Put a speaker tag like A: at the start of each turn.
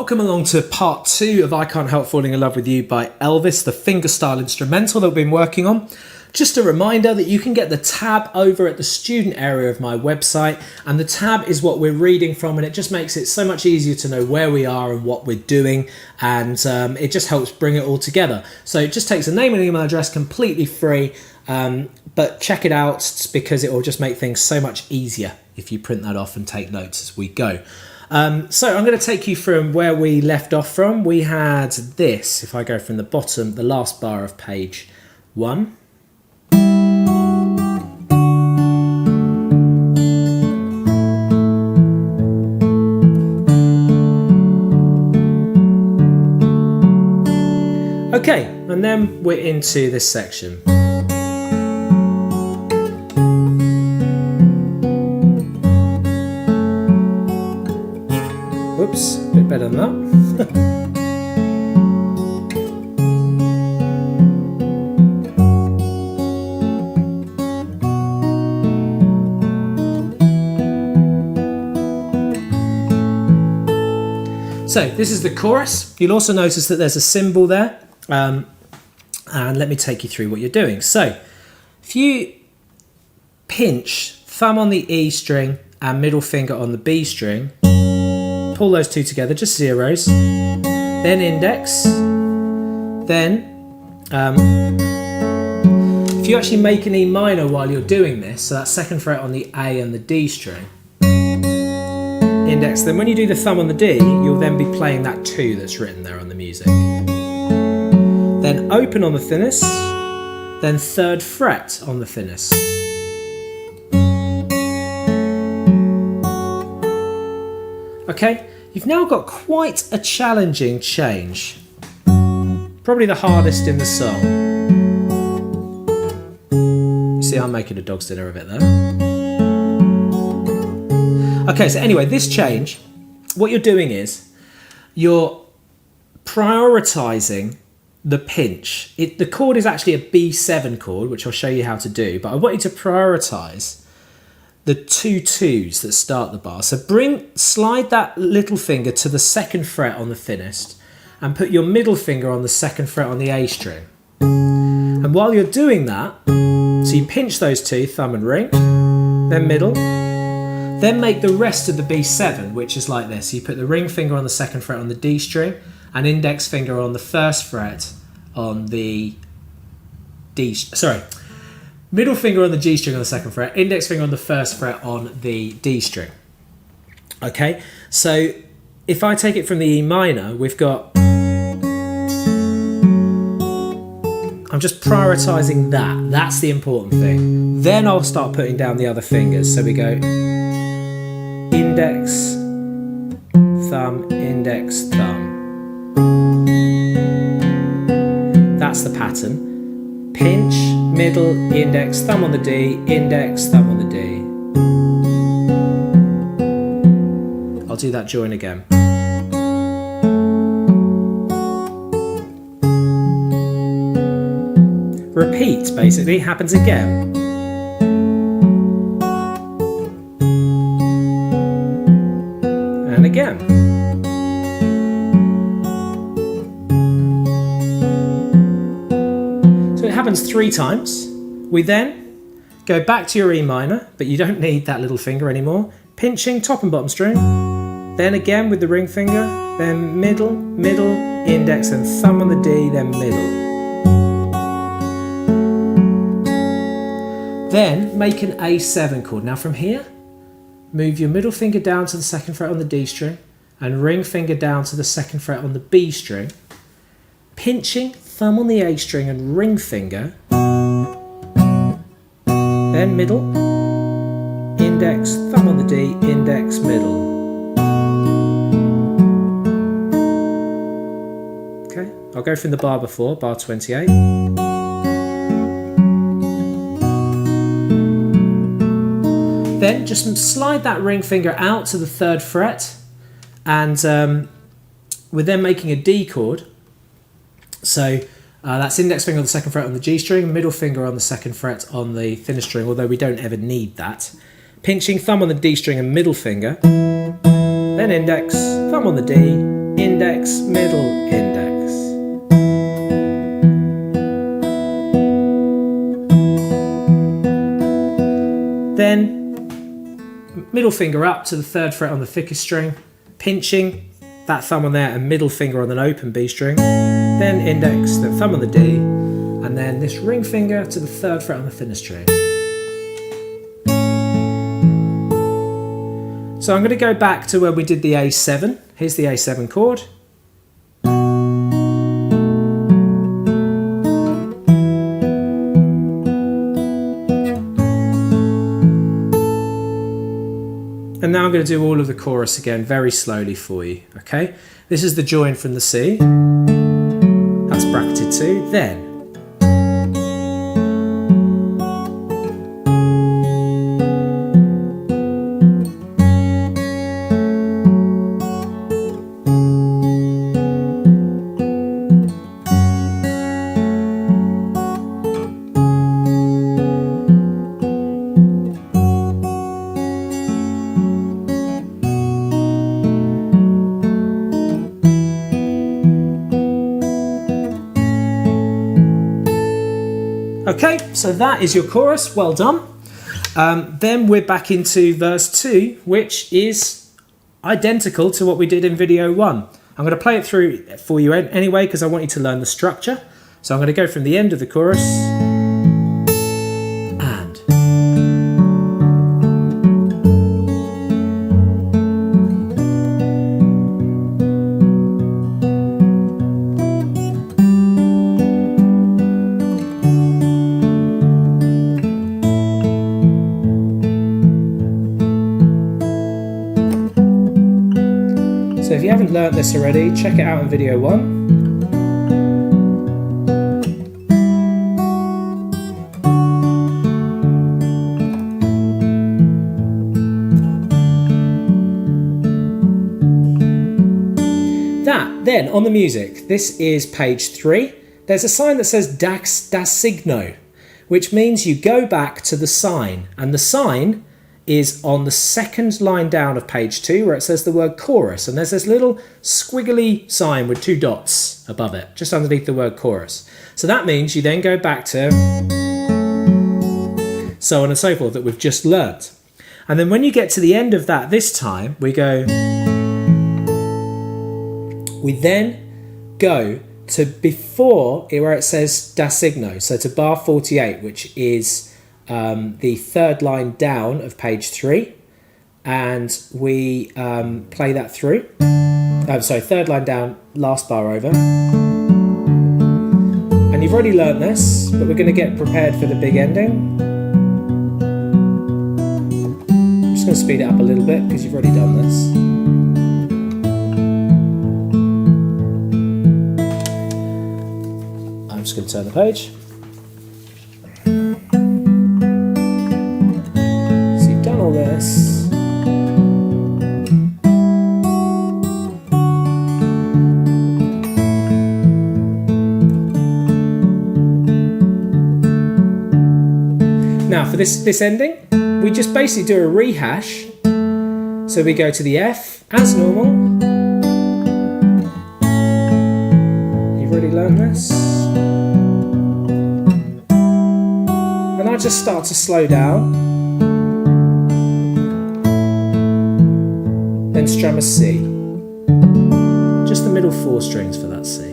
A: welcome along to part 2 of I Can't Help Falling in Love with You by Elvis, the fingerstyle instrumental that we've been working on. Just a reminder that you can get the tab over at the student area of my website, and the tab is what we're reading from, and it just makes it so much easier to know where we are and what we're doing, and it just helps bring it all together. So it just takes a name and email address, completely free, but check it out because it will just make things so much easier if you print that off and take notes as we go. So I'm going to take you from where we left off from. We had this, if I go from the bottom, the last bar of page 1. Okay, and then we're into this section. Whoops, a bit better than that. So this is the chorus. You'll also notice that there's a cymbal there. And let me take you through what you're doing. So if you pinch thumb on the E string and middle finger on the B string, pull those two together, just zeros, then index, then if you actually make an E minor while you're doing this, so that's second fret on the A and the D string, index, then when you do the thumb on the D, you'll then be playing that 2 that's written there on the music. Then open on the thinnest, then 3rd fret on the thinnest. Okay, you've now got quite a challenging change. Probably the hardest in the song. You see, I'm making a dog's dinner a bit there. Okay, so anyway, this change, what you're doing is you're prioritising the pinch. The chord is actually a B7 chord, which I'll show you how to do, but I want you to prioritise the 2 2s that start the bar. So slide that little finger to the 2nd fret on the thinnest and put your middle finger on the 2nd fret on the A string. And while you're doing that, so you pinch those 2, thumb and ring, then middle, then make the rest of the B7, which is like this. So you put the ring finger on the 2nd fret on the D string, and index finger on the 1st fret on the middle finger on the G string on the 2nd fret, index finger on the 1st fret on the D string. Okay, so if I take it from the E minor, we've got, I'm just prioritising that. That's the important thing. Then I'll start putting down the other fingers. So we go index, thumb, index, thumb. That's the pattern. Pinch, middle, index, thumb on the D, index, thumb on the D. I'll do that join again. Repeat, basically, happens again. And again. So it happens 3 times. We then go back to your E minor, but you don't need that little finger anymore. Pinching top and bottom string. Then again with the ring finger. Then middle, middle, index and thumb on the D, then middle. Then make an A7 chord. Now from here, move your middle finger down to the 2nd fret on the D string and ring finger down to the 2nd fret on the B string, pinching thumb on the A string and ring finger, then middle, index, thumb on the D, index, middle. Okay, I'll go from the bar before, bar 28. Then just slide that ring finger out to the 3rd fret, and we're then making a D chord. So that's index finger on the 2nd fret on the G string, middle finger on the 2nd fret on the thinner string, although we don't ever need that. Pinching thumb on the D string and middle finger, then index, thumb on the D, index, middle, index. Then middle finger up to the 3rd fret on the thickest string, pinching that thumb on there and middle finger on an open B string, then index, then thumb on the D, and then this ring finger to the 3rd fret on the thinnest string. So I'm going to go back to where we did the A7. Here's the A7 chord. And now I'm going to do all of the chorus again very slowly for you, okay? This is the join from the C. That's bracketed 2. Then okay, so that is your chorus, well done. Then we're back into verse 2, which is identical to what we did in video 1. I'm going to play it through for you anyway because I want you to learn the structure. So I'm going to go from the end of the chorus. So if you haven't learnt this already, check it out in video 1. Then on the music, this is page 3. There's a sign that says das Signo, which means you go back to the sign, and the sign is on the 2nd line down of page 2 where it says the word chorus, and there's this little squiggly sign with 2 dots above it, just underneath the word chorus. So that means you then go back to so on and so forth that we've just learnt. And then when you get to the end of that this time, we then go to before where it says da signo, so to bar 48, which is the 3rd line down of page 3, and we play that through. Sorry, 3rd line down, last bar over. And you've already learnt this, but we're going to get prepared for the big ending. I'm just going to speed it up a little bit because you've already done this. I'm just going to turn the page. So you've done all this. Now for this ending, we just basically do a rehash. So we go to the F as normal. You've already learned this. And I just start to slow down. Then strum a C. Just the middle 4 strings for that C.